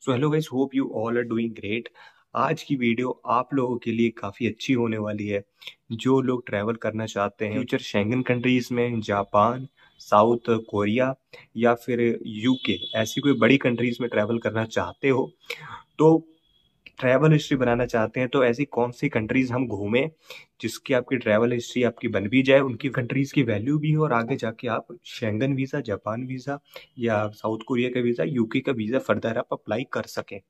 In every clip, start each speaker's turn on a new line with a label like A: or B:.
A: So hello guys, hope you all are doing great. आज की video आप लोगों के लिए काफ़ी अच्छी होने वाली है। जो लोग ट्रैवल करना चाहते हैं फ्यूचर शेंगन कंट्रीज में, जापान, साउथ कोरिया या फिर यूके, ऐसी कोई बड़ी कंट्रीज में ट्रैवल करना चाहते हो, तो ट्रैवल हिस्ट्री बनाना चाहते हैं, तो ऐसी कौन सी कंट्रीज हम घूमें जिसकी आपकी ट्रैवल हिस्ट्री आपकी बन भी जाए, उनकी कंट्रीज की वैल्यू भी हो और आगे जाके आप शेंगन वीज़ा, जापान वीज़ा या साउथ कोरिया का वीज़ा, यूके का वीज़ा फर्दर आप अप्लाई कर सकें।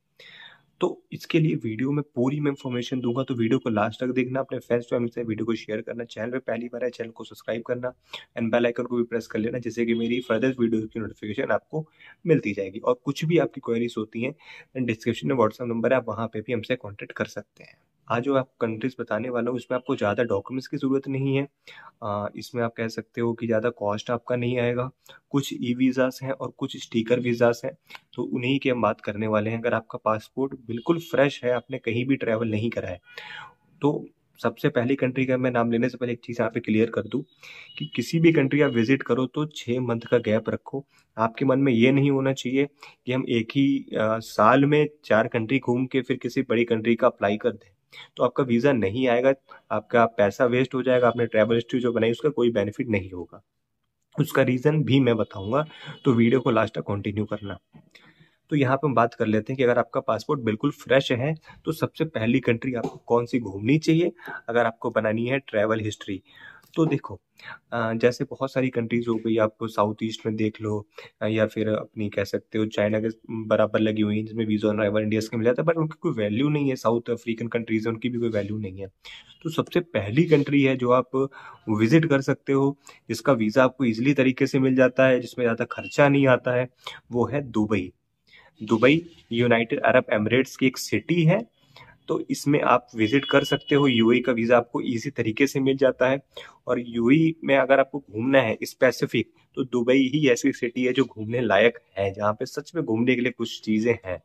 A: तो इसके लिए वीडियो में पूरी मैं इन्फॉर्मेशन दूंगा, तो वीडियो को लास्ट तक देखना, अपने फ्रेंड्स फैमिली से वीडियो को शेयर करना, चैनल पे पहली बार है चैनल को सब्सक्राइब करना एंड बेल आइकन को भी प्रेस कर लेना, जिससे कि मेरी फर्दर वीडियो की नोटिफिकेशन आपको मिलती जाएगी। और कुछ भी आपकी क्वेरीज होती हैं, डिस्क्रिप्शन में व्हाट्सएप नंबर है, आप वहाँ पे भी हमसे कॉन्टेक्ट कर सकते हैं। आज जो आप कंट्रीज बताने वाला हूँ, इसमें आपको ज़्यादा डॉक्यूमेंट्स की ज़रूरत नहीं है। इसमें आप कह सकते हो कि ज़्यादा कॉस्ट आपका नहीं आएगा। कुछ ई वीज़ास हैं और कुछ स्टिकर वीज़ास हैं, तो उन्हीं की हम बात करने वाले हैं। अगर आपका पासपोर्ट बिल्कुल फ्रेश है, आपने कहीं भी ट्रैवल नहीं करा है, तो सबसे पहली कंट्री का मैं नाम लेने से पहले एक चीज़ यहाँ पे क्लियर कर दूँ कि किसी भी कंट्री आप विजिट करो तो 6 मंथ का गैप रखो। आपके मन में ये नहीं होना चाहिए कि हम एक ही साल में 4 कंट्री घूम के फिर किसी बड़ी कंट्री का अप्लाई कर दें, तो आपका वीज़ा नहीं आएगा, आपका पैसा वेस्ट हो जाएगा, आपने ट्रैवल हिस्ट्री जो बनाई उसका कोई बेनिफिट नहीं होगा। उसका रीज़न भी मैं बताऊंगा, तो वीडियो को लास्ट तक कंटिन्यू करना। तो यहाँ पे हम बात कर लेते हैं कि अगर आपका पासपोर्ट बिल्कुल फ्रेश है, तो सबसे पहली कंट्री आपको कौन सी घूमनी चाहिए अगर आपको बनानी है ट्रैवल हिस्ट्री। तो देखो, जैसे बहुत सारी कंट्रीज हो गई, आप साउथ ईस्ट में देख लो, या फिर अपनी कह सकते हो चाइना के बराबर लगी हुई हैं, जिसमें वीजा ऑन अराइवल इंडिया के मिल जाता है, बट उनकी कोई वैल्यू नहीं है। साउथ अफ्रीकन कंट्रीज है, उनकी भी कोई वैल्यू नहीं है। तो सबसे पहली कंट्री है जो आप विजिट कर सकते हो, जिसका वीज़ा आपको ईजिली तरीके से मिल जाता है, जिसमें ज़्यादा खर्चा नहीं आता है, वो है Dubai. Dubai United Arab Emirates की एक सिटी है, तो इसमें आप विजिट कर सकते हो। यूएई का वीज़ा आपको इजी तरीके से मिल जाता है, और यूएई में अगर आपको घूमना है स्पेसिफिक, तो दुबई ही ऐसी सिटी है जो घूमने लायक है, जहाँ पे सच में घूमने के लिए कुछ चीज़ें हैं।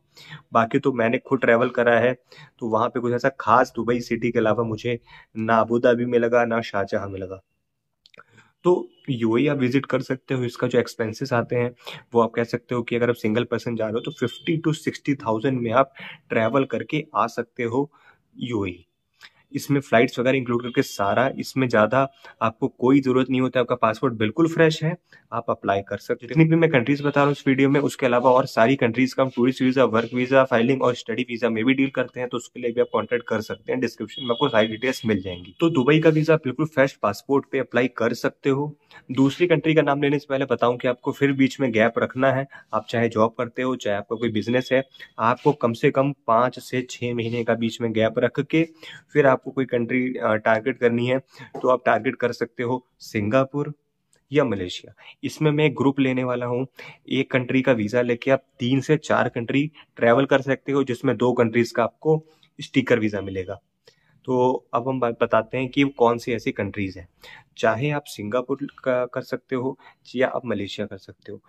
A: बाकी तो मैंने खुद ट्रैवल करा है, तो वहाँ पे कुछ ऐसा खास दुबई सिटी के अलावा मुझे ना अबू धाबी में लगा, ना शारजाह में लगा। तो यूएई आप विजिट कर सकते हो। इसका जो एक्सपेंसेस आते हैं, वो आप कह सकते हो कि अगर आप सिंगल पर्सन जा रहे हो तो 50 to 60,000 में आप ट्रैवल करके आ सकते हो यूएई। इसमें फ्लाइट्स वगैरह इंक्लूड करके सारा, इसमें ज़्यादा आपको कोई ज़रूरत नहीं होता। आपका पासपोर्ट बिल्कुल फ्रेश है, आप अप्लाई कर सकते हो। जितनी भी मैं कंट्रीज बता रहा हूँ इस वीडियो में, उसके अलावा और सारी कंट्रीज का हम tourist visa, work visa, filing और स्टडी वीज़ा में भी डील करते हैं, तो उसके लिए भी आप कॉन्टेक्ट कर सकते हैं। डिस्क्रिप्शन में आपको सारी डिटेल्स मिल जाएंगी। तो दुबई का वीज़ा बिल्कुल फ्रेश पासपोर्ट पे अप्लाई कर सकते हो। दूसरी कंट्री का नाम लेने से पहले बताऊं कि आपको फिर बीच में गैप रखना है। आप चाहे जॉब करते हो, चाहे आपका कोई बिजनेस है, आपको कम से कम 5 से 6 महीने का बीच में गैप रख के फिर आपको कोई कंट्री टारगेट करनी है, तो आप टारगेट कर सकते हो सिंगापुर या मलेशिया। इसमें मैं एक ग्रुप लेने वाला हूँ। एक कंट्री का वीज़ा लेके आप 3 से 4 कंट्री ट्रैवल कर सकते हो, जिसमें 2 कंट्रीज का आपको स्टिकर वीज़ा मिलेगा। तो अब हम बात बताते हैं कि कौन सी ऐसी कंट्रीज हैं। चाहे आप सिंगापुर का कर सकते हो या आप मलेशिया कर सकते हो।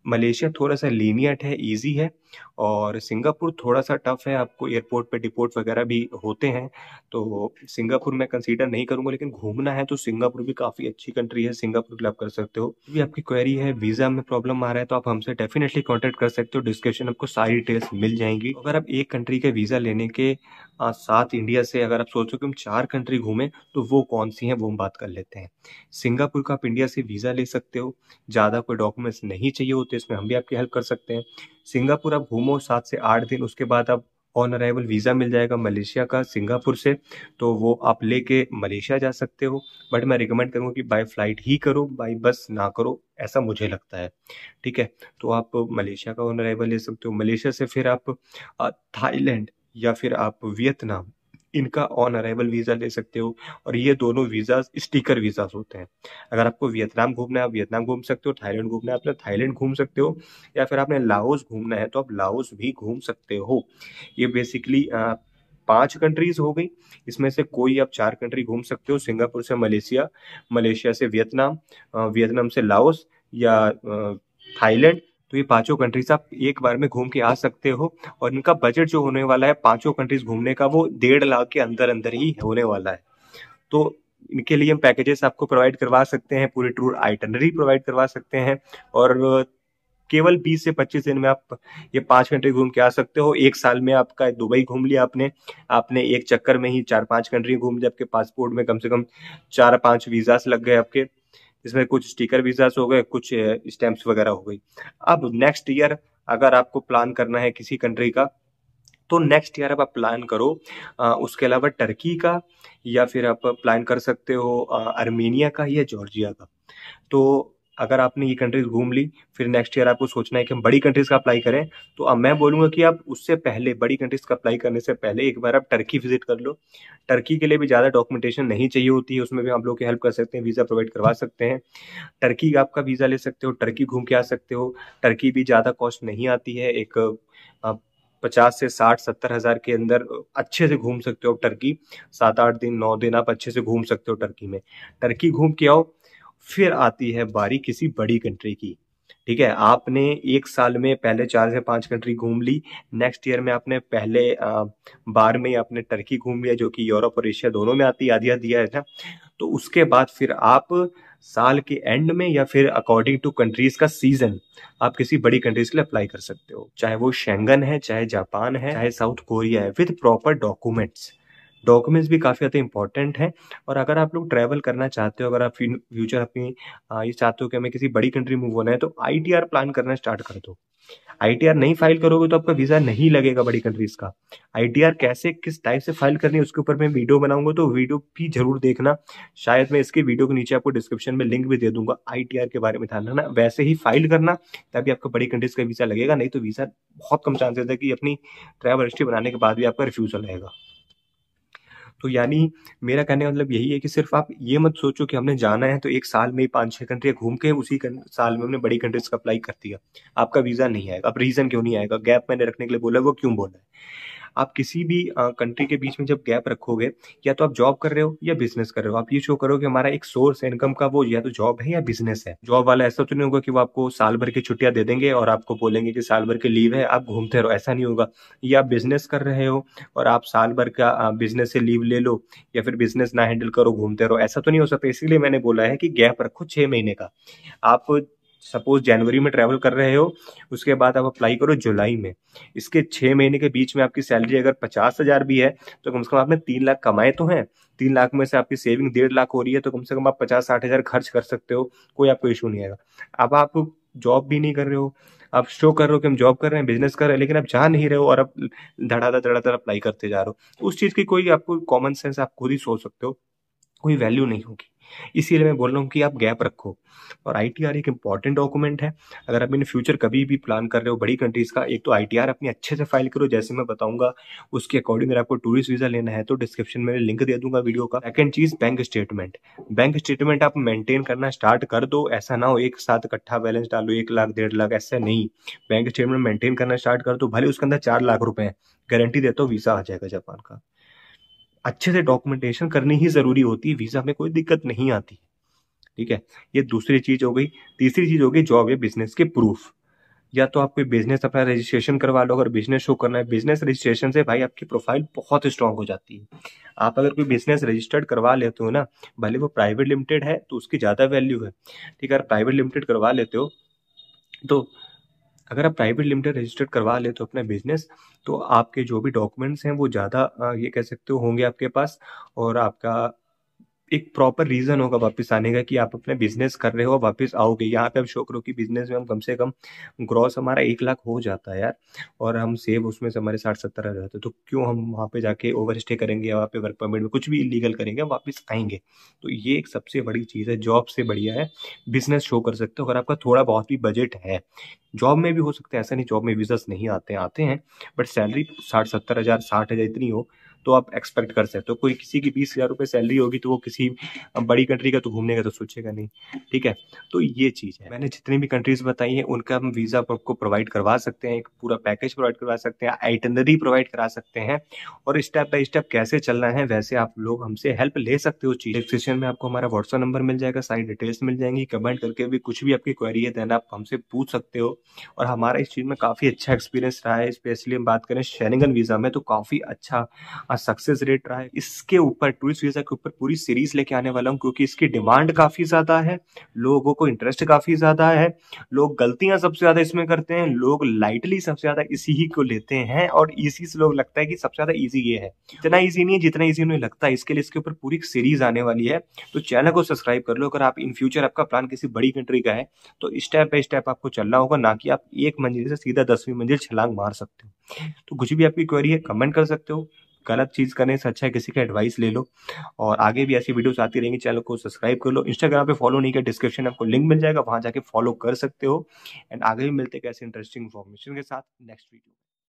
A: मलेशिया थोड़ा-सा लीनिएंट है, ईज़ी है, और सिंगापुर थोड़ा-सा टफ है, आपको एयरपोर्ट पे डिपोर्ट वगैरह भी होते हैं, तो सिंगापुर मैं कंसीडर नहीं करूँगा। लेकिन घूमना है तो सिंगापुर भी काफ़ी अच्छी कंट्री है, सिंगापुर के लिए आप कर सकते हो। भी आपकी क्वेरी है, वीज़ा में प्रॉब्लम आ रहा है, तो आप हमसे डेफिनिटली कॉन्टैक्ट कर सकते हो। डिस्क्रिप्शन में आपको सारी डिटेल्स मिल जाएँगी। अगर आप एक कंट्री का वीज़ा लेने के साथ इंडिया से अगर आप सोचो कि हम 4 कंट्री घूमें, तो वो कौन-सी हैं, वो हम बात कर लेते हैं। सिंगापुर का आप इंडिया से वीज़ा ले सकते हो, ज़्यादा कोई डॉक्यूमेंट्स नहीं चाहिए होते, इसमें हम भी आपकी हेल्प कर सकते हैं। सिंगापुर आप घूमो 7 से 8 दिन, उसके बाद आप ऑन अराइवल वीज़ा मिल जाएगा मलेशिया का सिंगापुर से, तो वो आप लेके मलेशिया जा सकते हो। बट मैं रिकमेंड करूँगा कि बाय फ्लाइट ही करो, बाय बस ना करो, ऐसा मुझे लगता है। ठीक है? तो आप मलेशिया का ऑन अराइवल ले सकते हो। मलेशिया से फिर आप थाईलैंड या फिर आप वियतनाम, इनका ऑन अराइवल वीज़ा ले सकते हो, और ये दोनों वीज़ास स्टिकर वीज़ास होते हैं। अगर आपको वियतनाम घूमना है, आप वियतनाम घूम सकते हो, थाईलैंड घूमना है, आप थाईलैंड घूम सकते हो, या फिर आपने लाओस घूमना है, तो आप लाओस भी घूम सकते हो। ये बेसिकली 5 कंट्रीज़ हो गई, इसमें से कोई आप 4 कंट्री घूम सकते हो, सिंगापुर से मलेशिया, मलेशिया से वियतनाम, वियतनाम से लाओस या थाईलैंड। तो ये पाँचों कंट्रीज़ आप एक बार में घूम के आ सकते हो, और इनका बजट जो होने वाला है पाँचों कंट्रीज़ घूमने का, वो 1.5 लाख के अंदर-अंदर ही होने वाला है। तो इनके लिए हम पैकेजेस आपको प्रोवाइड करवा सकते हैं, पूरी टूर आइटिनरी प्रोवाइड करवा सकते हैं, और केवल 20 से 25 दिन में आप ये 5 कंट्री घूम के आ सकते हो। एक साल में आपका दुबई घूम लिया आपने एक चक्कर में ही 4-5 कंट्री घूम लिया। आपके पासपोर्ट में कम से कम 4-5 वीजास लग गए आपके, इसमें कुछ स्टिकर वीजास हो गए, कुछ स्टैंप्स वगैरह हो गई। अब नेक्स्ट ईयर अगर आपको प्लान करना है किसी कंट्री का, तो नेक्स्ट ईयर आप प्लान करो उसके अलावा टर्की का, या फिर आप प्लान कर सकते हो आर्मेनिया का या जॉर्जिया का। तो अगर आपने ये कंट्रीज घूम ली, फिर नेक्स्ट ईयर आपको सोचना है कि हम बड़ी कंट्रीज का अप्लाई करें, तो अब मैं बोलूंगा कि आप उससे पहले, बड़ी कंट्रीज का अप्लाई करने से पहले एक बार आप टर्की विजिट कर लो। टर्की के लिए भी ज़्यादा डॉक्यूमेंटेशन नहीं चाहिए होती है, उसमें भी हम लोग की हेल्प कर सकते हैं, वीज़ा प्रोवाइड करवा सकते हैं। टर्की का आपका वीज़ा ले सकते हो, टर्की घूम के आ सकते हो। टर्की भी ज़्यादा कॉस्ट नहीं आती है, एक 50 से 60-70 हज़ार के अंदर अच्छे से घूम सकते हो टर्की। 7-8 दिन 9 दिन आप अच्छे से घूम सकते हो टर्की में। टर्की घूम के आओ, फिर आती है बारी किसी बड़ी कंट्री की। ठीक है, आपने एक साल में पहले 4 से 5 कंट्री घूम ली, नेक्स्ट ईयर में आपने पहले बार में आपने टर्की घूम लिया, जो कि यूरोप और एशिया दोनों में आती है, आधी आधी है ना। तो उसके बाद फिर आप साल के एंड में या फिर अकॉर्डिंग टू कंट्रीज का सीजन आप किसी बड़ी कंट्रीज के लिए अप्लाई कर सकते हो, चाहे वो शेंगन है, चाहे जापान है, चाहे साउथ कोरिया है, विद प्रॉपर डॉक्यूमेंट्स। डॉक्यूमेंट्स भी काफ़ी ज़्यादा इंपॉर्टेंट है। और अगर आप लोग ट्रैवल करना चाहते हो, अगर आप फ्यूचर अपनी ये चाहते हो कि हमें किसी बड़ी कंट्री मूव होना है, तो आईटीआर प्लान करना स्टार्ट कर दो। आईटीआर नहीं फाइल करोगे तो आपका वीज़ा नहीं लगेगा बड़ी कंट्रीज का। आईटीआर कैसे, किस टाइप से फाइल करनी है, उसके ऊपर मैं वीडियो बनाऊंगा, तो वीडियो भी जरूर देखना। शायद मैं इसके वीडियो के नीचे आपको डिस्क्रिप्शन में लिंक भी दे दूंगा। आईटीआर के बारे में ध्यान रखना, वैसे ही फाइल करना, तभी आपका बड़ी कंट्रीज का वीज़ा लगेगा। नहीं तो वीज़ा बहुत कम चांसेस है कि अपनी ट्रैवल हिस्ट्री बनाने के बाद भी आपका रिफ्यूजल रहेगा। तो यानी मेरा कहने का मतलब यही है कि सिर्फ आप ये मत सोचो कि हमने जाना है तो एक साल में ही 5-6 कंट्री घूम के उसी साल में हमने बड़ी कंट्रीज का अप्लाई कर दिया, आपका वीज़ा नहीं आएगा। अब रीज़न क्यों नहीं आएगा, गैप मैंने रखने के लिए बोला, वो क्यों बोला है। आप किसी भी कंट्री के बीच में जब गैप रखोगे, या तो आप जॉब कर रहे हो या बिजनेस कर रहे हो, आप ये शो करो कि हमारा एक सोर्स है इनकम का, वो या तो जॉब है या बिजनेस है। जॉब वाला ऐसा तो नहीं होगा कि वो आपको साल भर की छुट्टियां दे देंगे और आपको बोलेंगे कि साल भर की लीव है, आप घूमते रहो, ऐसा नहीं होगा। या आप बिजनेस कर रहे हो और आप साल भर का बिजनेस से लीव ले लो, या फिर बिजनेस ना हैंडल करो, घूमते रहो, ऐसा तो नहीं हो सकता। इसीलिए मैंने बोला है कि गैप रखो 6 महीने का। आप सपोज जनवरी में ट्रैवल कर रहे हो, उसके बाद आप अप्लाई करो जुलाई में। इसके 6 महीने के बीच में आपकी सैलरी अगर 50,000 भी है, तो कम से कम आपने 3 लाख कमाए तो हैं। 3 लाख में से आपकी सेविंग 1.5 लाख हो रही है, तो कम से कम आप 50-60 हजार खर्च कर सकते हो, कोई आपको इशू नहीं आएगा। अब आप जॉब भी नहीं कर रहे हो, आप शो कर रहे हो कि हम जॉब कर रहे हैं, बिजनेस कर रहे हैं, लेकिन आप जा नहीं रहे हो और आप धड़ाधड़ अप्लाई करते जा रहे हो, उस चीज की कोई आपको कॉमन सेंस आप खुद ही सोच सकते हो, कोई वैल्यू नहीं होगी। इसीलिए मैं बोल रहा हूँ कि आप गैप रखो। और आईटीआर एक इंपॉर्टेंट डॉक्यूमेंट है। अगर आप इन फ्यूचर कभी भी प्लान कर रहे हो बड़ी कंट्रीज का, एक तो आईटीआर अपनी अच्छे से फाइल करो, जैसे मैं बताऊंगा उसके अकॉर्डिंग। अगर आपको टूरिस्ट वीजा लेना है तो डिस्क्रिप्शन में लिंक दे दूंगा वीडियो का। सेकंड चीज, बैंक स्टेटमेंट। बैंक स्टेटमेंट आप मेंटेन करना स्टार्ट कर दो, ऐसा ना हो एक साथ इकट्ठा बैलेंस डालो 1 लाख 1.5 लाख, ऐसा नहीं। बैंक स्टेटमेंट मेंटेन करना स्टार्ट कर दो, भले उसके अंदर 4 लाख रुपए गारंटी देता हूँ वीजा आ जाएगा जापान का। अच्छे से डॉक्यूमेंटेशन करनी ही जरूरी होती है, वीजा में कोई दिक्कत नहीं आती। ठीक है, ये दूसरी चीज हो गई। तीसरी चीज हो गई जॉब या बिजनेस के प्रूफ। या तो आप कोई बिजनेस अपना रजिस्ट्रेशन करवा लो, अगर बिजनेस शो करना है। बिजनेस रजिस्ट्रेशन से भाई आपकी प्रोफाइल बहुत स्ट्रांग हो जाती है। आप अगर कोई बिजनेस रजिस्टर्ड करवा लेते हो ना, भले वो प्राइवेट लिमिटेड है तो उसकी ज्यादा वैल्यू है। ठीक है, अगर प्राइवेट लिमिटेड करवा लेते हो, तो अगर आप प्राइवेट लिमिटेड रजिस्टर्ड करवा लेते हो अपना बिजनेस, तो आपके जो भी डॉक्यूमेंट्स हैं वो ज़्यादा ये कह सकते हो होंगे आपके पास। और आपका एक प्रॉपर रीजन होगा वापस आने का कि आप अपने बिजनेस कर रहे हो, वापस आओगे। यहाँ पे आप शो करो कि बिजनेस में हम कम से कम ग्रॉस हमारा 1 लाख हो जाता है यार, और हम सेव उसमें से हमारे 60-70 आ जाते हैं, तो क्यों हम वहाँ पे जाके ओवर स्टे करेंगे, वहाँ पे वर्क परमिट में कुछ भी इलीगल करेंगे, वापस आएंगे। तो ये एक सबसे बड़ी चीज़ है, जॉब से बढ़िया है बिजनेस शो कर सकते हो अगर आपका थोड़ा बहुत भी बजट है। जॉब में भी हो सकता है, ऐसा नहीं जॉब में विजस नहीं आते हैं, बट सैलरी 60-70 हज़ार 60 हज़ार इतनी हो तो आप एक्सपेक्ट कर सकते हो। कोई किसी की 20,000 रुपये सैलरी होगी तो वो किसी बड़ी कंट्री का तो घूमने का तो सोचेगा नहीं। ठीक है, तो ये चीज़ है। मैंने जितनी भी कंट्रीज बताई हैं उनका हम वीज़ा आपको प्रोवाइड करवा सकते हैं, एक पूरा पैकेज प्रोवाइड करवा सकते हैं, आइटनरी प्रोवाइड करा सकते हैं, और स्टेप बाय स्टेप कैसे चलना है वैसे आप लोग हमसे हेल्प ले सकते हो। चीज डिस्क्रिप्शन में आपको हमारा व्हाट्सएप नंबर मिल जाएगा, सारी डिटेल्स मिल जाएंगी। कमेंट करके भी कुछ भी आपकी क्वेरी है देन आप हमसे पूछ सकते हो। और हमारा इस चीज़ में काफ़ी अच्छा एक्सपीरियंस रहा है, स्पेशली हम बात करें शेंगन वीज़ा में तो काफ़ी अच्छा सक्सेस रेट रहा है। इसके ऊपर टूरिस्ट वीजा के ऊपर पूरी सीरीज लेके आने वाला हूँ, क्योंकि इसकी डिमांड काफी ज्यादा है, लोगों को इंटरेस्ट काफी ज्यादा है, लोग गलतियां सबसे ज्यादा इसमें करते हैं, लोग लाइटली सबसे ज्यादा इसी ही को लेते हैं, और इसी से लोग लगता है कि सबसे ज्यादा इजी ये है। इतना इजी नहीं है जितना इजी उन्हें लगता है। इसके लिए इसके ऊपर पूरी सीरीज आने वाली है, तो चैनल को सब्सक्राइब कर लो। अगर आप इन फ्यूचर आपका प्लान किसी बड़ी कंट्री का है तो स्टेप बाय स्टेप आपको चलना होगा, ना कि आप एक मंजिल से सीधा 10वीं मंजिल छलांग मार सकते हो। तो कुछ भी आपकी क्वेरी है कमेंट कर सकते हो। गलत चीज करने से अच्छा है किसी का एडवाइस ले लो। और आगे भी ऐसी वीडियोस आती रहेंगी, चैनल को सब्सक्राइब कर लो। इंस्टाग्राम पे फॉलो नहीं किया, डिस्क्रिप्शन में आपको लिंक मिल जाएगा, वहां जाके फॉलो कर सकते हो। एंड आगे भी मिलते हैं ऐसे इंटरेस्टिंग इन्फॉर्मेशन के साथ नेक्स्ट वीडियो।